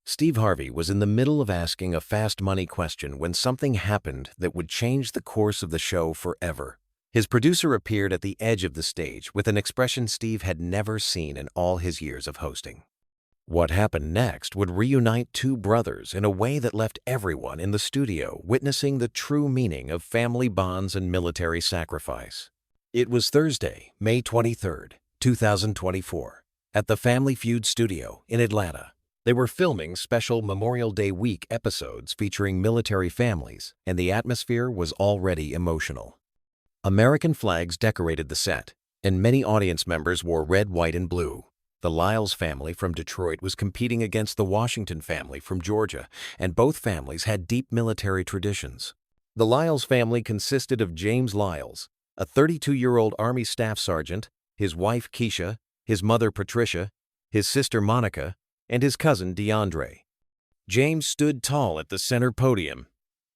Steve Harvey was in the middle of asking a fast money question when something happened that would change the course of the show forever. His producer appeared at the edge of the stage with an expression Steve had never seen in all his years of hosting. What happened next would reunite two brothers in a way that left everyone in the studio witnessing the true meaning of family bonds and military sacrifice. It was Thursday, May 23, 2024, at the Family Feud studio in Atlanta. They were filming special Memorial Day week episodes featuring military families, and the atmosphere was already emotional. American flags decorated the set, and many audience members wore red, white, and blue. The Lyles family from Detroit was competing against the Washington family from Georgia, and both families had deep military traditions. The Lyles family consisted of James Lyles, a 32-year-old Army Staff Sergeant, his wife Keisha, his mother Patricia, his sister Monica, and his cousin DeAndre. James stood tall at the center podium,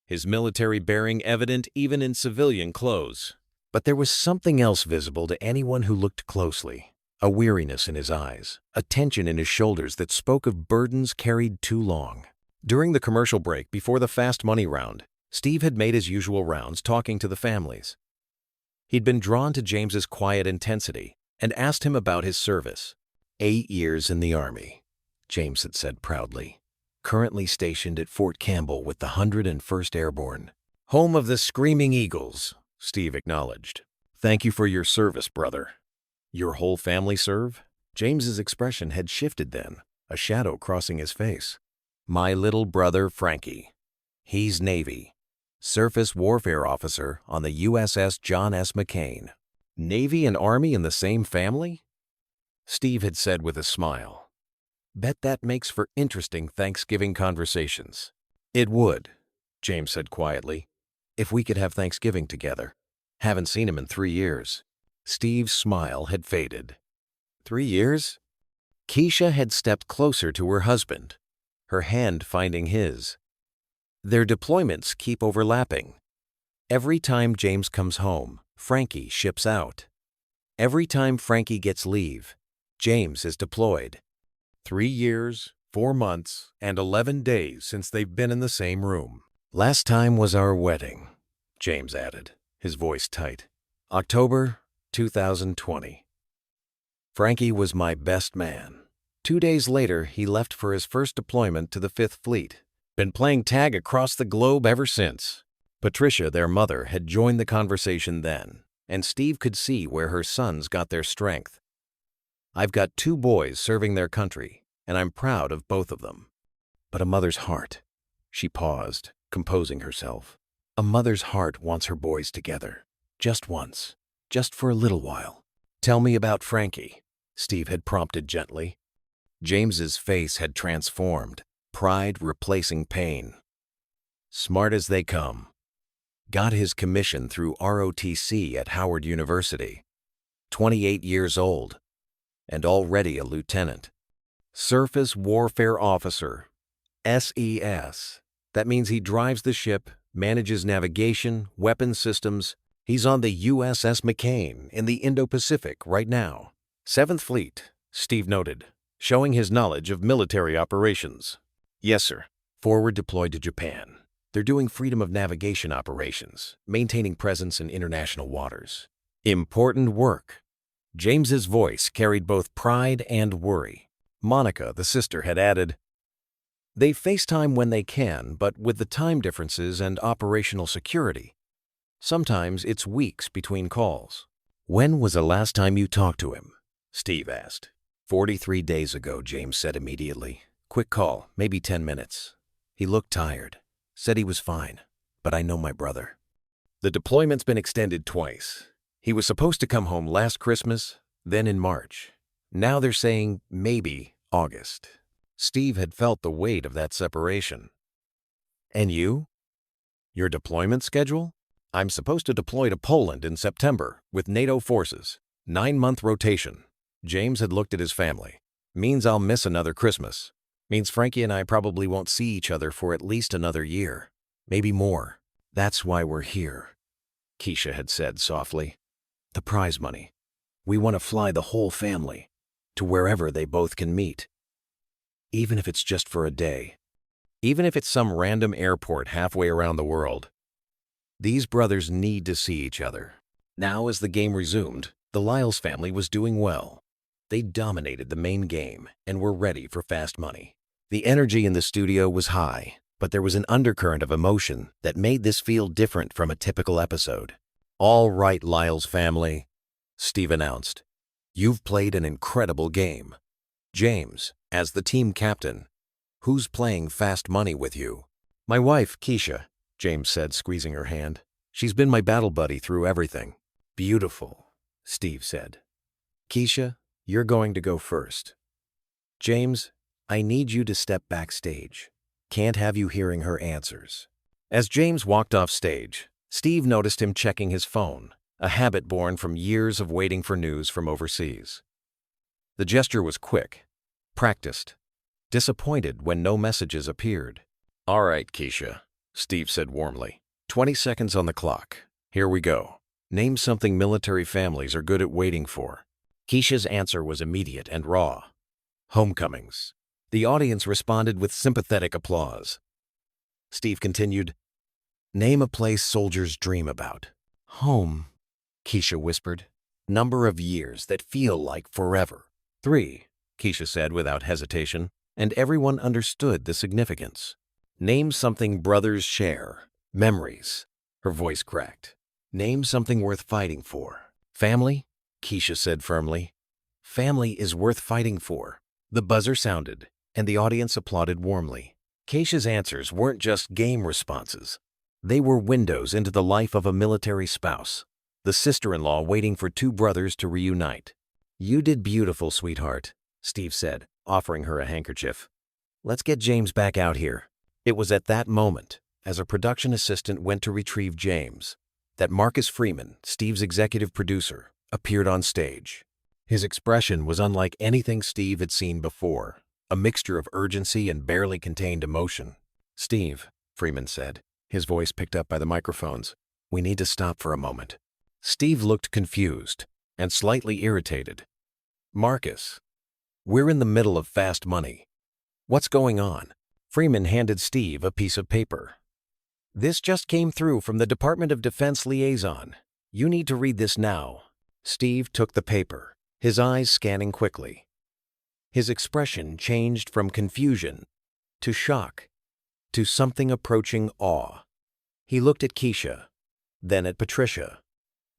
his military bearing evident even in civilian clothes. But there was something else visible to anyone who looked closely, a weariness in his eyes, a tension in his shoulders that spoke of burdens carried too long. During the commercial break before the fast money round, Steve had made his usual rounds talking to the families. He'd been drawn to James's quiet intensity and asked him about his service. 8 years in the Army, James had said proudly. Currently stationed at Fort Campbell with the 101st Airborne. Home of the Screaming Eagles, Steve acknowledged. Thank you for your service, brother. Your whole family serve? James's expression had shifted then, a shadow crossing his face. My little brother, Frankie. He's Navy. Surface warfare officer on the USS John S. McCain. Navy and Army in the same family? Steve had said with a smile. Bet that makes for interesting Thanksgiving conversations. It would, James said quietly, if we could have Thanksgiving together. Haven't seen him in 3 years. Steve's smile had faded. 3 years? Keisha had stepped closer to her husband, her hand finding his. Their deployments keep overlapping. Every time James comes home, Frankie ships out. Every time Frankie gets leave, James is deployed. 3 years, 4 months, and 11 days since they've been in the same room. Last time was our wedding, James added, his voice tight. October 2020. Frankie was my best man. 2 days later, he left for his first deployment to the 5th Fleet. Been playing tag across the globe ever since. Patricia, their mother, had joined the conversation then, and Steve could see where her sons got their strength. I've got 2 boys serving their country, and I'm proud of both of them. But a mother's heart. She paused, composing herself. A mother's heart wants her boys together. Just once. Just for a little while. Tell me about Frankie, Steve had prompted gently. James's face had transformed, pride replacing pain. Smart as they come. Got his commission through ROTC at Howard University. 28 years old. And already a lieutenant. Surface Warfare Officer, SES. That means he drives the ship, manages navigation, weapons systems. He's on the USS McCain in the Indo-Pacific right now. 7th Fleet, Steve noted, showing his knowledge of military operations. Yes, sir. Forward deployed to Japan. They're doing freedom of navigation operations, maintaining presence in international waters. Important work. James's voice carried both pride and worry. Monica, the sister, had added, they FaceTime when they can, but with the time differences and operational security, sometimes it's weeks between calls. When was the last time you talked to him? Steve asked. 43 days ago, James said immediately. Quick call, maybe 10 minutes. He looked tired. Said he was fine, but I know my brother. The deployment's been extended twice. He was supposed to come home last Christmas, then in March. Now they're saying maybe August. Steve had felt the weight of that separation. And you? Your deployment schedule? I'm supposed to deploy to Poland in September with NATO forces. 9-month rotation. James had looked at his family. Means I'll miss another Christmas. Means Frankie and I probably won't see each other for at least another year. Maybe more. That's why we're here, Keisha had said softly. The prize money. We want to fly the whole family to wherever they both can meet. even if it's just for a day. Even if it's some random airport halfway around the world. These brothers need to see each other. Now, as the game resumed, the Lyles family was doing well. They dominated the main game and were ready for fast money. The energy in the studio was high, but there was an undercurrent of emotion that made this feel different from a typical episode. "All right, Lyles family," Steve announced. "You've played an incredible game. James, as the team captain, who's playing fast money with you?" "My wife, Keisha," James said, squeezing her hand. "She's been my battle buddy through everything." "Beautiful," Steve said. "Keisha, you're going to go first. James, I need you to step backstage. Can't have you hearing her answers." As James walked off stage, Steve noticed him checking his phone, a habit born from years of waiting for news from overseas. The gesture was quick, practiced, disappointed when no messages appeared. "All right, Keisha," Steve said warmly. 20 seconds on the clock. Here we go. Name something military families are good at waiting for." Keisha's answer was immediate and raw. "Homecomings." The audience responded with sympathetic applause. Steve continued, "Name a place soldiers dream about." "Home," Keisha whispered. "Number of years that feel like forever." 3, Keisha said without hesitation, and everyone understood the significance. "Name something brothers share." "Memories." Her voice cracked. "Name something worth fighting for." "Family," Keisha said firmly. "Family is worth fighting for." The buzzer sounded, and the audience applauded warmly. Keisha's answers weren't just game responses. They were windows into the life of a military spouse, the sister-in-law waiting for two brothers to reunite. "You did beautiful, sweetheart," Steve said, offering her a handkerchief. "Let's get James back out here." It was at that moment, as a production assistant went to retrieve James, that Marcus Freeman, Steve's executive producer, appeared on stage. His expression was unlike anything Steve had seen before, a mixture of urgency and barely contained emotion. "Steve," Freeman said, his voice picked up by the microphones, "we need to stop for a moment." Steve looked confused and slightly irritated. "Marcus, we're in the middle of fast money. What's going on?" Freeman handed Steve a piece of paper. "This just came through from the Department of Defense liaison. You need to read this now." Steve took the paper, his eyes scanning quickly. His expression changed from confusion to shock to something approaching awe. He looked at Keisha, then at Patricia,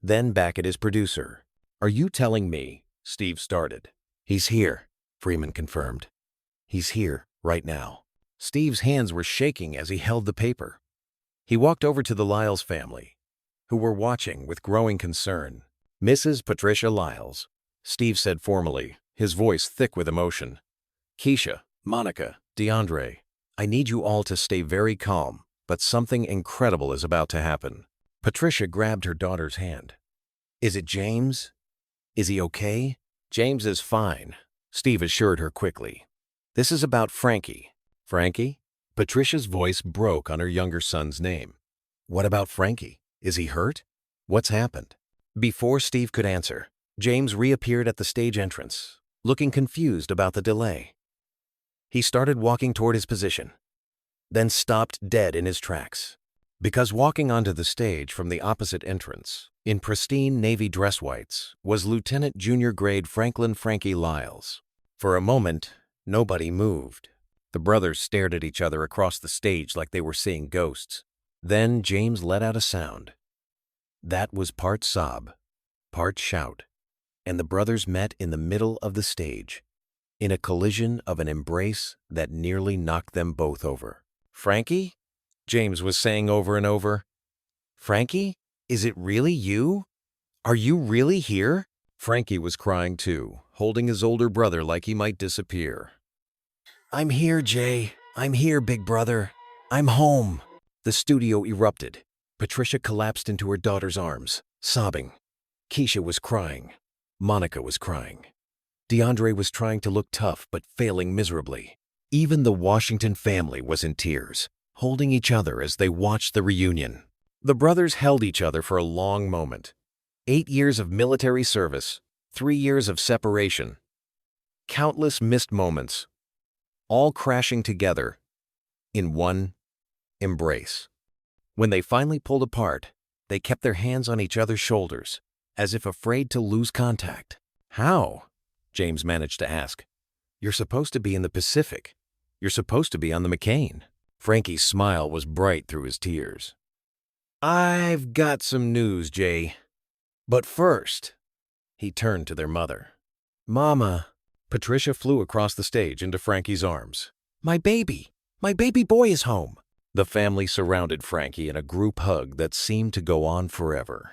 then back at his producer. "Are you telling me?" Steve started. "He's here," Freeman confirmed. "He's here, right now." Steve's hands were shaking as he held the paper. He walked over to the Lyles family, who were watching with growing concern. "Mrs. Patricia Lyles," Steve said formally, his voice thick with emotion. "Keisha, Monica, DeAndre, I need you all to stay very calm, but something incredible is about to happen." Patricia grabbed her daughter's hand. "Is it James? Is he okay?" "James is fine," Steve assured her quickly. "This is about Frankie." "Frankie?" Patricia's voice broke on her younger son's name. "What about Frankie? Is he hurt? What's happened?" Before Steve could answer, James reappeared at the stage entrance, looking confused about the delay. He started walking toward his position, then stopped dead in his tracks. Because walking onto the stage from the opposite entrance, in pristine Navy dress whites, was Lieutenant Junior Grade Frankie Lyles. For a moment, nobody moved. The brothers stared at each other across the stage like they were seeing ghosts. Then James let out a sound. That was part sob, part shout, and the brothers met in the middle of the stage, in a collision of an embrace that nearly knocked them both over. "Frankie?" James was saying over and over. "Frankie? Is it really you? Are you really here?" Frankie was crying too, holding his older brother like he might disappear. "I'm here, Jay. I'm here, big brother. I'm home." The studio erupted. Patricia collapsed into her daughter's arms, sobbing. Keisha was crying. Monica was crying. DeAndre was trying to look tough but failing miserably. Even the Washington family was in tears, holding each other as they watched the reunion. The brothers held each other for a long moment. 8 years of military service, 3 years of separation, countless missed moments, all crashing together in one embrace. When they finally pulled apart, they kept their hands on each other's shoulders, as if afraid to lose contact. "How?" James managed to ask. "You're supposed to be in the Pacific. You're supposed to be on the McCain." Frankie's smile was bright through his tears. "I've got some news, Jay. But first," he turned to their mother. "Mama." Patricia flew across the stage into Frankie's arms. My baby boy is home." The family surrounded Frankie in a group hug that seemed to go on forever.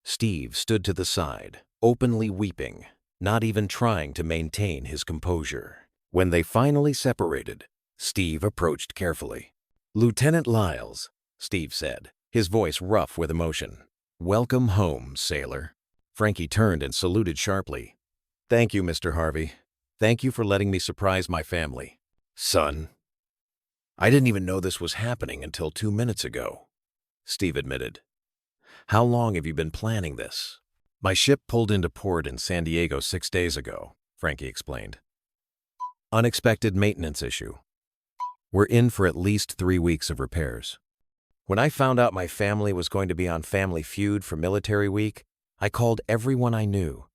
Steve stood to the side, openly weeping, not even trying to maintain his composure. When they finally separated, Steve approached carefully. "Lieutenant Lyles," Steve said, his voice rough with emotion. "Welcome home, sailor." Frankie turned and saluted sharply. "Thank you, Mr. Harvey. Thank you for letting me surprise my family." "Son, I didn't even know this was happening until 2 minutes ago," Steve admitted. "How long have you been planning this?" "My ship pulled into port in San Diego 6 days ago," Frankie explained. "Unexpected maintenance issue. We're in for at least 3 weeks of repairs. When I found out my family was going to be on Family Feud for Military Week, I called everyone I knew.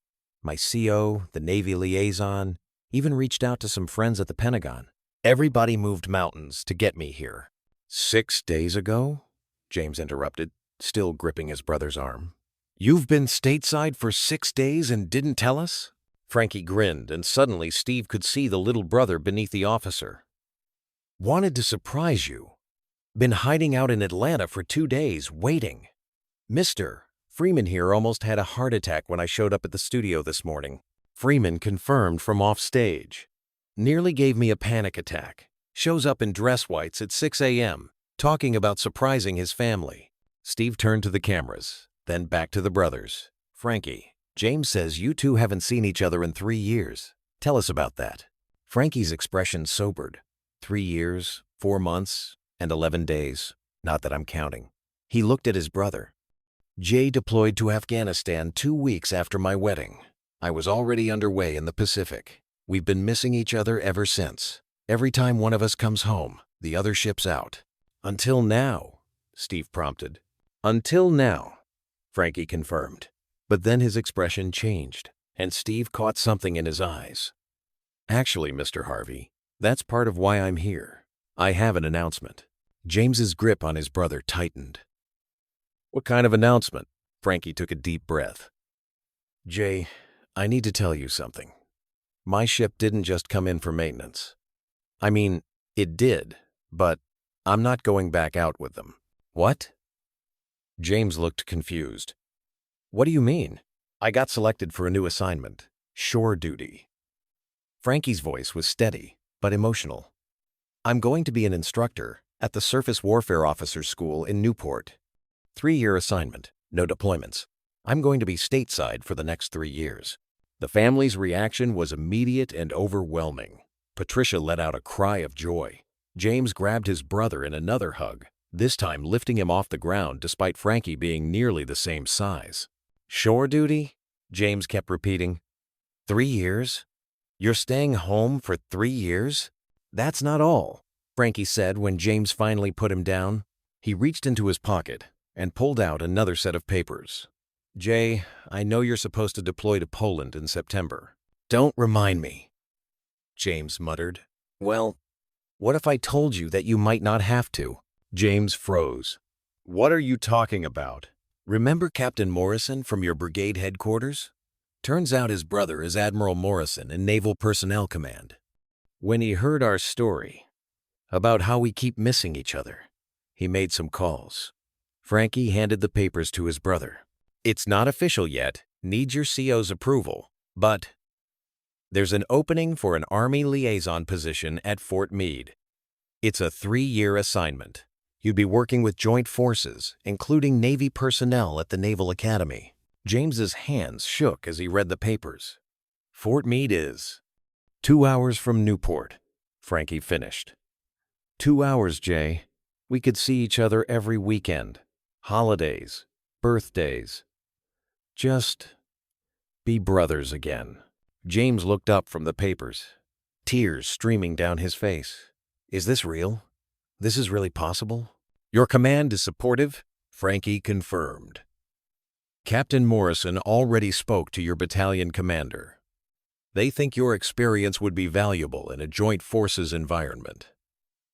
My CO, the Navy liaison, even reached out to some friends at the Pentagon. Everybody moved mountains to get me here." "6 days ago?" James interrupted, still gripping his brother's arm. "You've been stateside for 6 days and didn't tell us?" Frankie grinned, and suddenly Steve could see the little brother beneath the officer. "Wanted to surprise you. Been hiding out in Atlanta for 2 days, waiting. Mr. Freeman here almost had a heart attack when I showed up at the studio this morning." Freeman confirmed from off stage. "Nearly gave me a panic attack. Shows up in dress whites at 6 a.m., talking about surprising his family." Steve turned to the cameras, then back to the brothers. "Frankie, James says you two haven't seen each other in 3 years. Tell us about that." Frankie's expression sobered. 3 years, 4 months, and 11 days. Not that I'm counting. He looked at his brother. "Jay deployed to Afghanistan 2 weeks after my wedding. I was already underway in the Pacific. We've been missing each other ever since. Every time one of us comes home, the other ship's out." "Until now," Steve prompted. "Until now," Frankie confirmed. But then his expression changed, and Steve caught something in his eyes. "Actually, Mr. Harvey, that's part of why I'm here. I have an announcement." James's grip on his brother tightened. "What kind of announcement?" Frankie took a deep breath. "Jay, I need to tell you something. My ship didn't just come in for maintenance. I mean, it did, but I'm not going back out with them." "What?" James looked confused. "What do you mean?" "I got selected for a new assignment. Shore duty." Frankie's voice was steady, but emotional. "I'm going to be an instructor at the Surface Warfare Officers School in Newport. 3-year assignment, no deployments. I'm going to be stateside for the next 3 years." The family's reaction was immediate and overwhelming. Patricia let out a cry of joy. James grabbed his brother in another hug, this time lifting him off the ground despite Frankie being nearly the same size. "Shore duty?" James kept repeating. 3 years? You're staying home for 3 years? "That's not all," Frankie said when James finally put him down. He reached into his pocket and pulled out another set of papers. "Jay, I know you're supposed to deploy to Poland in September." "Don't remind me," James muttered. "Well, what if I told you that you might not have to?" James froze. "What are you talking about?" "Remember Captain Morrison from your brigade headquarters? Turns out his brother is Admiral Morrison in Naval Personnel Command. When he heard our story about how we keep missing each other, he made some calls." Frankie handed the papers to his brother. "It's not official yet, needs your CO's approval, but there's an opening for an Army liaison position at Fort Meade. It's a 3-year assignment. You'd be working with joint forces, including Navy personnel at the Naval Academy." James's hands shook as he read the papers. "Fort Meade is 2 hours from Newport," Frankie finished. 2 hours, Jay. We could see each other every weekend. Holidays, birthdays. Just be brothers again." James looked up from the papers. tears streaming down his face. Is this real? This is really possible? Your command is supportive? Frankie confirmed. Captain Morrison already spoke to your battalion commander. They think your experience would be valuable in a joint forces environment.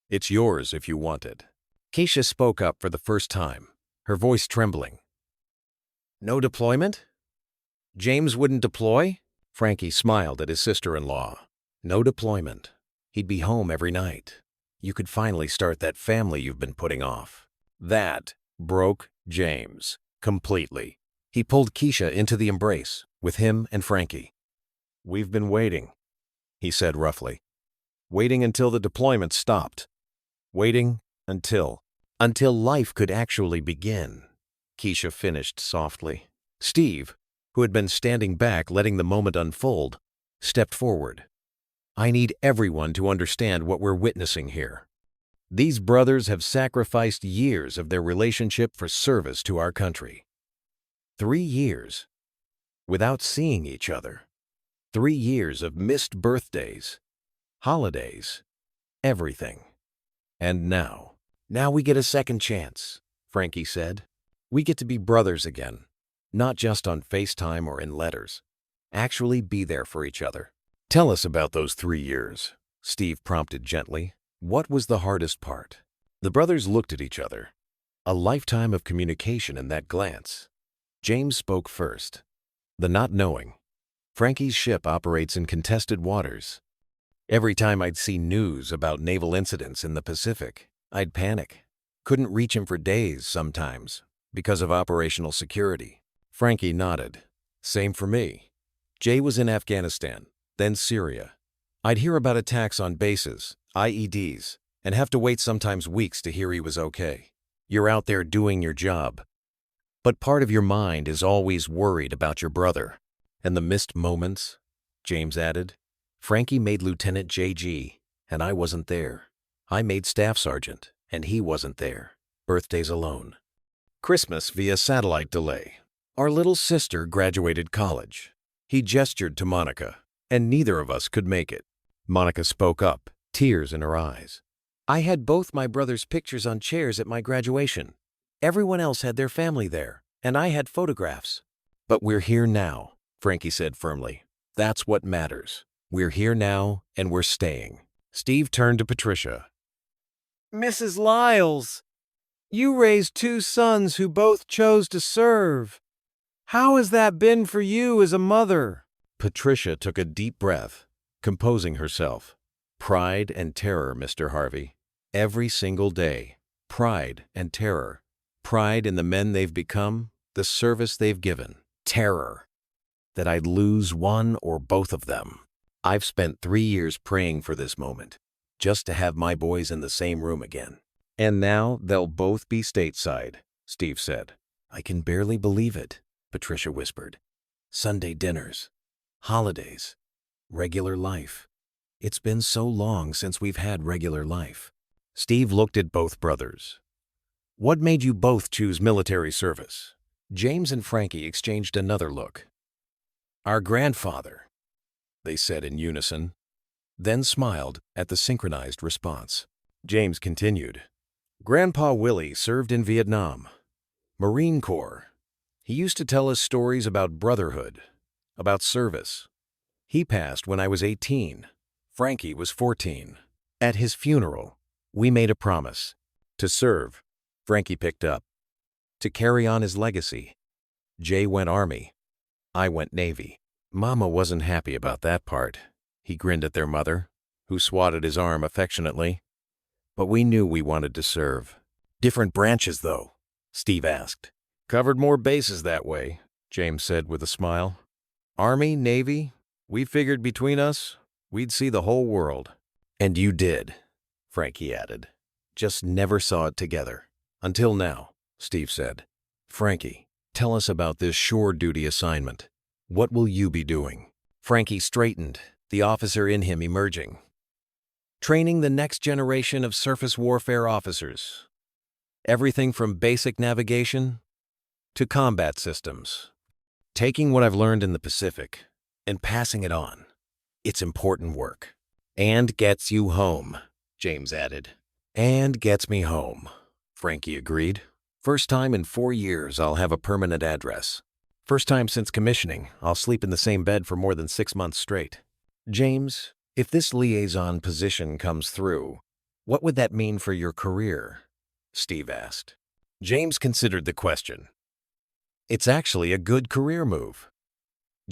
It's yours if you want it. Keisha spoke up for the first time, her voice trembling. No deployment? James wouldn't deploy? Frankie smiled at his sister-in-law. No deployment. He'd be home every night. You could finally start that family you've been putting off. That broke James completely. He pulled Keisha into the embrace with him and Frankie. We've been waiting, he said roughly. Waiting until the deployment stopped. Waiting until life could actually begin, Keisha finished softly. Steve, who had been standing back letting the moment unfold, stepped forward. I need everyone to understand what we're witnessing here. These brothers have sacrificed years of their relationship for service to our country. 3 years without seeing each other. 3 years of missed birthdays, holidays, everything. And now we get a second chance, Frankie said. We get to be brothers again, not just on FaceTime or in letters. Actually be there for each other. Tell us about those 3 years, Steve prompted gently. What was the hardest part? The brothers looked at each other. A lifetime of communication in that glance. James spoke first. The not knowing. Frankie's ship operates in contested waters. Every time I'd see news about naval incidents in the Pacific, I'd panic. Couldn't reach him for days sometimes because of operational security. Frankie nodded. Same for me. Jay was in Afghanistan, then Syria. I'd hear about attacks on bases, IEDs, and have to wait sometimes weeks to hear he was okay. You're out there doing your job. But part of your mind is always worried about your brother. And the missed moments, James added. Frankie made Lieutenant JG, and I wasn't there. I made Staff Sergeant, and he wasn't there. Birthdays alone. Christmas via satellite delay. Our little sister graduated college. He gestured to Monica, and neither of us could make it. Monica spoke up, tears in her eyes. I had both my brother's pictures on chairs at my graduation. Everyone else had their family there, and I had photographs. But we're here now, Frankie said firmly. That's what matters. We're here now, and we're staying. Steve turned to Patricia. Mrs. Lyles, you raised 2 sons who both chose to serve. How has that been for you as a mother? Patricia took a deep breath, composing herself. Pride and terror, Mr. Harvey. Every single day. Pride and terror. Pride in the men they've become, the service they've given. Terror. That I'd lose one or both of them. I've spent 3 years praying for this moment, just to have my boys in the same room again. And now they'll both be stateside, Steve said. I can barely believe it, Patricia whispered. Sunday dinners, holidays, regular life. It's been so long since we've had regular life. Steve looked at both brothers. What made you both choose military service? James and Frankie exchanged another look. Our grandfather, they said in unison, then smiled at the synchronized response. James continued. Grandpa Willie served in Vietnam, Marine Corps. He used to tell us stories about brotherhood, about service. He passed when I was 18. Frankie was 14. At his funeral, we made a promise. To serve, Frankie picked up. To carry on his legacy. Jay went Army. I went Navy. Mama wasn't happy about that part. He grinned at their mother, who swatted his arm affectionately. But we knew we wanted to serve. Different branches, though, Steve asked. Covered more bases that way, James said with a smile. Army, Navy, we figured between us, we'd see the whole world. And you did, Frankie added. Just never saw it together. Until now, Steve said. Frankie, tell us about this shore duty assignment. What will you be doing? Frankie straightened, the officer in him emerging. Training the next generation of surface warfare officers. Everything from basic navigation to combat systems. Taking what I've learned in the Pacific and passing it on. It's important work. And gets you home, James added. And gets me home, Frankie agreed. First time in 4 years I'll have a permanent address. First time since commissioning, I'll sleep in the same bed for more than 6 months straight. James, if this liaison position comes through, what would that mean for your career? Steve asked. James considered the question. It's actually a good career move.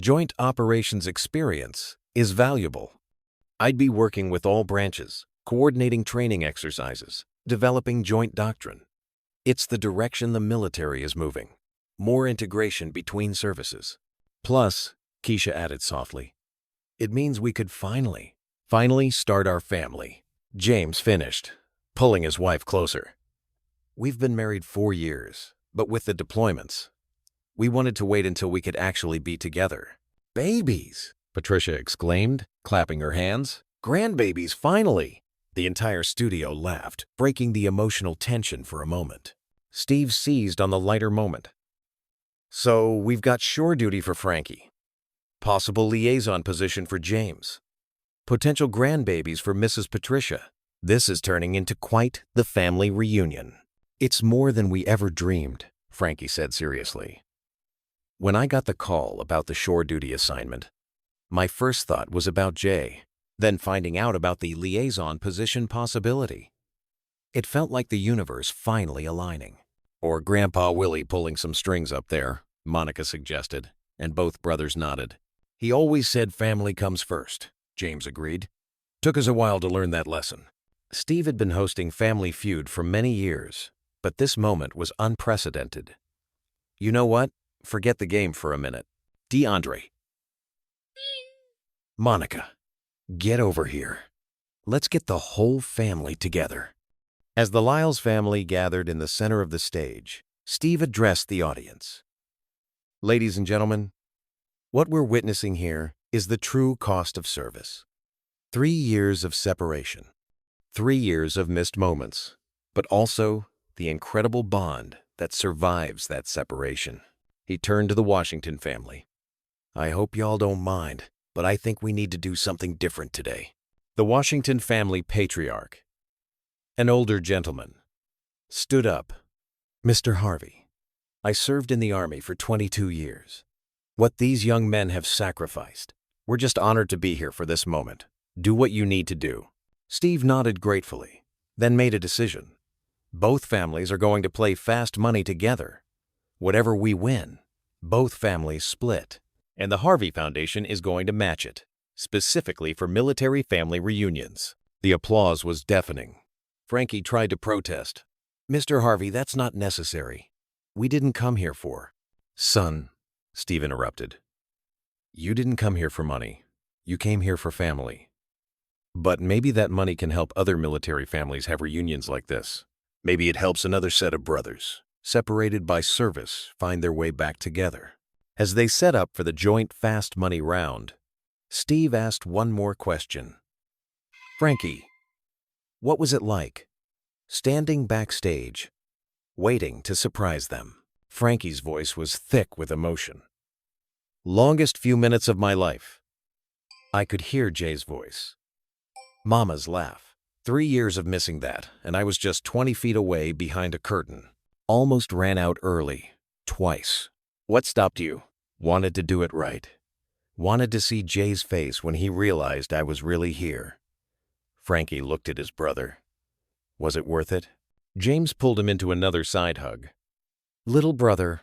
Joint operations experience is valuable. I'd be working with all branches, coordinating training exercises, developing joint doctrine. It's the direction the military is moving. More integration between services. Plus, Keisha added softly, it means we could finally start our family. James finished, pulling his wife closer. We've been married 4 years, but with the deployments, we wanted to wait until we could actually be together. Babies, Patricia exclaimed, clapping her hands. Grandbabies, finally! The entire studio laughed, breaking the emotional tension for a moment. Steve seized on the lighter moment. So we've got shore duty for Frankie. Possible liaison position for James. Potential grandbabies for Mrs. Patricia. This is turning into quite the family reunion. It's more than we ever dreamed, Frankie said seriously. When I got the call about the shore duty assignment, my first thought was about Jay, then finding out about the liaison position possibility. It felt like the universe finally aligning. Or Grandpa Willie pulling some strings up there, Monica suggested, and both brothers nodded. He always said family comes first, James agreed. Took us a while to learn that lesson. Steve had been hosting Family Feud for many years, but this moment was unprecedented. You know what? Forget the game for a minute. DeAndre. Monica, get over here. Let's get the whole family together. As the Lyles family gathered in the center of the stage, Steve addressed the audience. Ladies and gentlemen, what we're witnessing here is the true cost of service. 3 years of separation. 3 years of missed moments, but also the incredible bond that survives that separation. He turned to the Washington family. I hope y'all don't mind, but I think we need to do something different today. The Washington family patriarch, an older gentleman, stood up. Mr. Harvey, I served in the Army for 22 years. What these young men have sacrificed, we're just honored to be here for this moment. Do what you need to do. Steve nodded gratefully, then made a decision. Both families are going to play fast money together. Whatever we win, both families split, and the Harvey Foundation is going to match it, specifically for military family reunions. The applause was deafening. Frankie tried to protest. Mr. Harvey, that's not necessary. We didn't come here for. Son, Steve interrupted. You didn't come here for money. You came here for family. But maybe that money can help other military families have reunions like this. Maybe it helps another set of brothers, separated by service, find their way back together. As they set up for the joint fast money round, Steve asked one more question. Frankie, what was it like, standing backstage, waiting to surprise them? Frankie's voice was thick with emotion. Longest few minutes of my life. I could hear Jay's voice. Mama's laugh. 3 years of missing that, and I was just 20 feet away behind a curtain. Almost ran out early, twice. What stopped you? Wanted to do it right. Wanted to see Jay's face when he realized I was really here. Frankie looked at his brother. Was it worth it? James pulled him into another side hug. Little brother,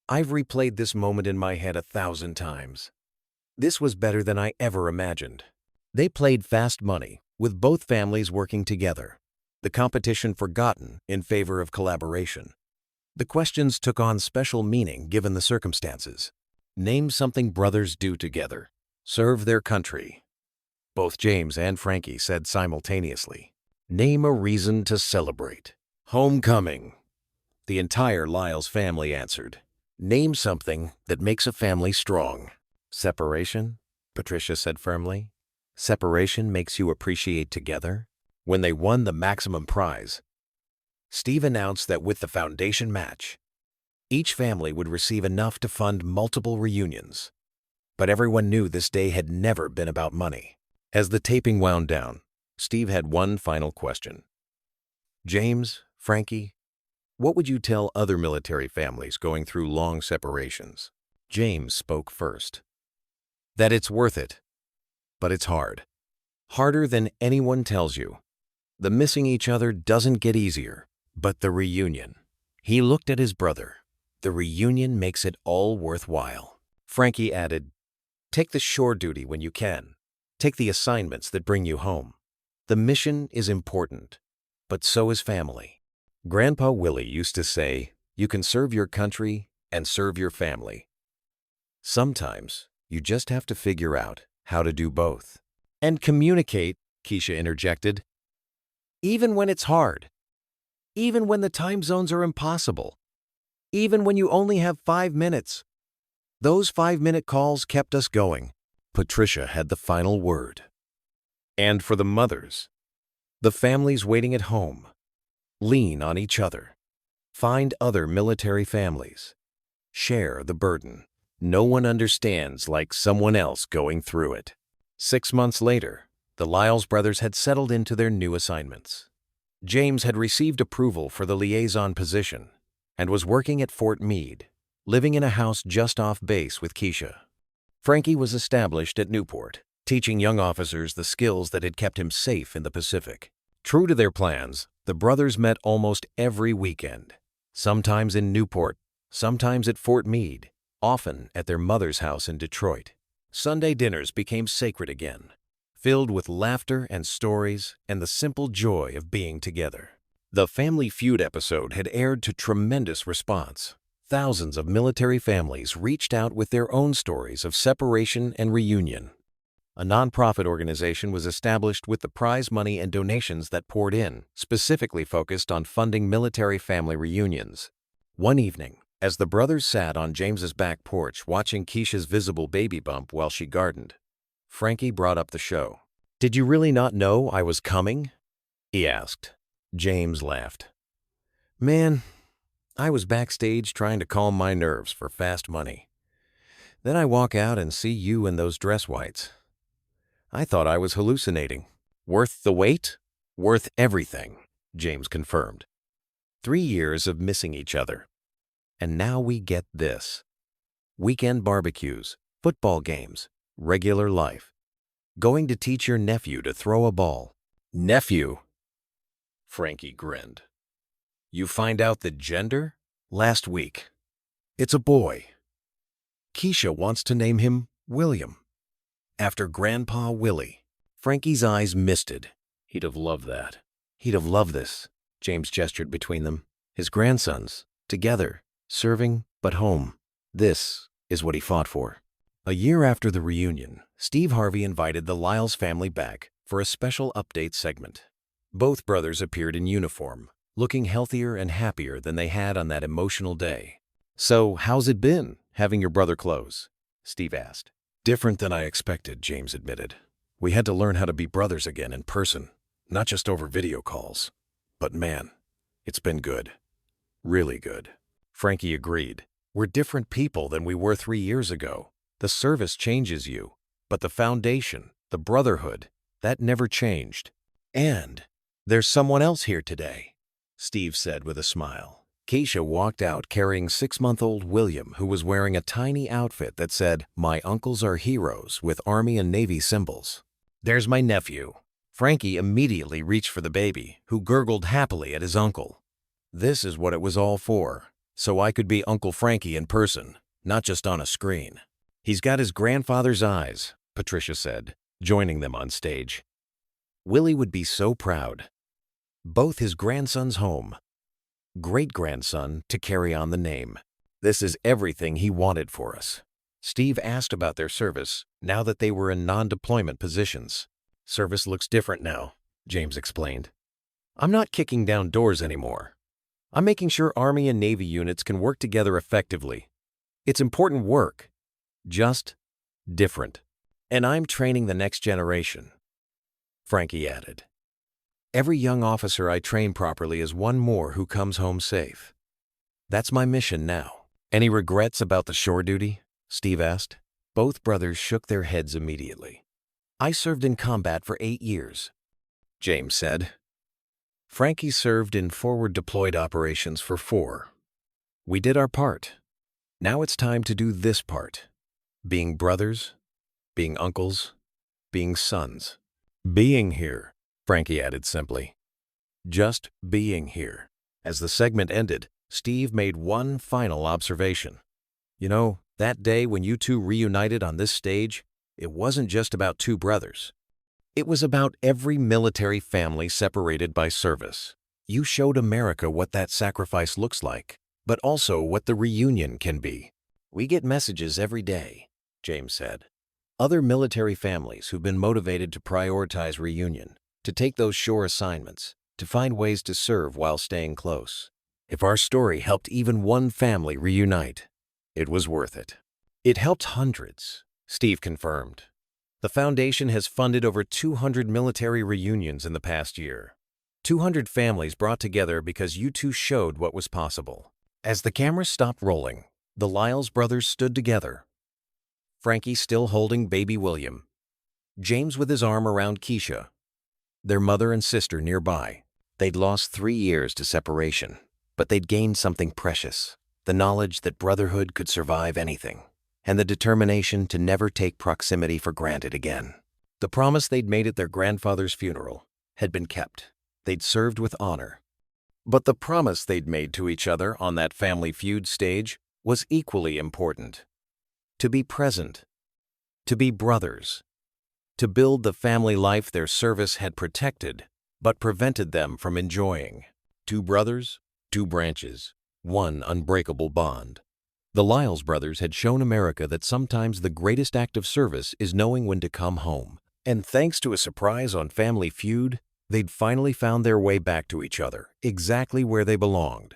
I've replayed this moment in my head 1,000 times. This was better than I ever imagined. They played fast money, with both families working together. The competition forgotten in favor of collaboration. The questions took on special meaning given the circumstances. Name something brothers do together. Serve their country. Both James and Frankie said simultaneously. Name a reason to celebrate. Homecoming. The entire Lyles family answered. Name something that makes a family strong. Separation, Patricia said firmly. Separation makes you appreciate together. When they won the maximum prize, Steve announced that with the foundation match, each family would receive enough to fund multiple reunions. But everyone knew this day had never been about money. As the taping wound down, Steve had one final question. James, Frankie, what would you tell other military families going through long separations? James spoke first. That it's worth it, but it's hard. Harder than anyone tells you. The missing each other doesn't get easier, but the reunion. He looked at his brother. The reunion makes it all worthwhile. Frankie added, take the shore duty when you can. Take the assignments that bring you home. The mission is important, but so is family. Grandpa Willie used to say, you can serve your country and serve your family. Sometimes you just have to figure out how to do both. And communicate, Keisha interjected. Even when it's hard. Even when the time zones are impossible. Even when you only have 5 minutes. Those 5-minute calls kept us going. Patricia had the final word. And for the mothers, the families waiting at home, lean on each other. Find other military families. Share the burden. No one understands like someone else going through it. 6 months later, the Lyles brothers had settled into their new assignments. James had received approval for the liaison position and was working at Fort Meade, living in a house just off base with Keisha. Frankie was established at Newport, teaching young officers the skills that had kept him safe in the Pacific. True to their plans, the brothers met almost every weekend, sometimes in Newport, sometimes at Fort Meade, often at their mother's house in Detroit. Sunday dinners became sacred again, filled with laughter and stories and the simple joy of being together. The Family Feud episode had aired to tremendous response. Thousands of military families reached out with their own stories of separation and reunion. A nonprofit organization was established with the prize money and donations that poured in, specifically focused on funding military family reunions. One evening, as the brothers sat on James's back porch watching Keisha's visible baby bump while she gardened, Frankie brought up the show. Did you really not know I was coming? He asked. James laughed. Man, I was backstage trying to calm my nerves for fast money. Then I walk out and see you in those dress whites. I thought I was hallucinating. Worth the wait? Worth everything, James confirmed. 3 years of missing each other. And now we get this. Weekend barbecues, football games, regular life. Going to teach your nephew to throw a ball. Nephew? Frankie grinned. You find out the gender? Last week. It's a boy. Keisha wants to name him William, after Grandpa Willie. Frankie's eyes misted. He'd have loved that. He'd have loved this. James gestured between them. His grandsons, together, serving but home. This is what he fought for. A year after the reunion, Steve Harvey invited the Lyles family back for a special update segment. Both brothers appeared in uniform, looking healthier and happier than they had on that emotional day. So, how's it been, having your brother close? Steve asked. Different than I expected, James admitted. We had to learn how to be brothers again in person, not just over video calls. But man, it's been good. Really good. Frankie agreed. We're different people than we were 3 years ago. The service changes you, but the foundation, the brotherhood, that never changed. And there's someone else here today, Steve said with a smile. Keisha walked out carrying 6-month-old William, who was wearing a tiny outfit that said, "My uncles are heroes," with Army and Navy symbols. There's my nephew. Frankie immediately reached for the baby, who gurgled happily at his uncle. This is what it was all for, so I could be Uncle Frankie in person, not just on a screen. He's got his grandfather's eyes, Patricia said, joining them on stage. Willie would be so proud. Both his grandsons home. Great-grandson to carry on the name. This is everything he wanted for us. Steve asked about their service now that they were in non-deployment positions. Service looks different now, James explained. I'm not kicking down doors anymore. I'm making sure Army and Navy units can work together effectively. It's important work. Just different. And I'm training the next generation, Frankie added. Every young officer I train properly is one more who comes home safe. That's my mission now. Any regrets about the shore duty? Steve asked. Both brothers shook their heads immediately. I served in combat for 8 years, James said. Frankie served in forward deployed operations for 4. We did our part. Now it's time to do this part. Being brothers, being uncles, being sons. Being here, Frankie added simply. Just being here. As the segment ended, Steve made one final observation. You know, that day when you two reunited on this stage, it wasn't just about 2 brothers. It was about every military family separated by service. You showed America what that sacrifice looks like, but also what the reunion can be. We get messages every day, James said. Other military families who've been motivated to prioritize reunion, to take those shore assignments, to find ways to serve while staying close. If our story helped even one family reunite, it was worth it. It helped hundreds, Steve confirmed. The foundation has funded over 200 military reunions in the past year. 200 families brought together because you two showed what was possible. As the camera stopped rolling, the Lyles brothers stood together. Frankie still holding baby William, James with his arm around Keisha, their mother and sister nearby. They'd lost 3 years to separation, but they'd gained something precious, the knowledge that brotherhood could survive anything, and the determination to never take proximity for granted again. The promise they'd made at their grandfather's funeral had been kept. They'd served with honor. But the promise they'd made to each other on that Family Feud stage was equally important. To be present, to be brothers, to build the family life their service had protected but prevented them from enjoying. 2 brothers, 2 branches, one unbreakable bond. The Lyles brothers had shown America that sometimes the greatest act of service is knowing when to come home. And thanks to a surprise on Family Feud, they'd finally found their way back to each other, exactly where they belonged.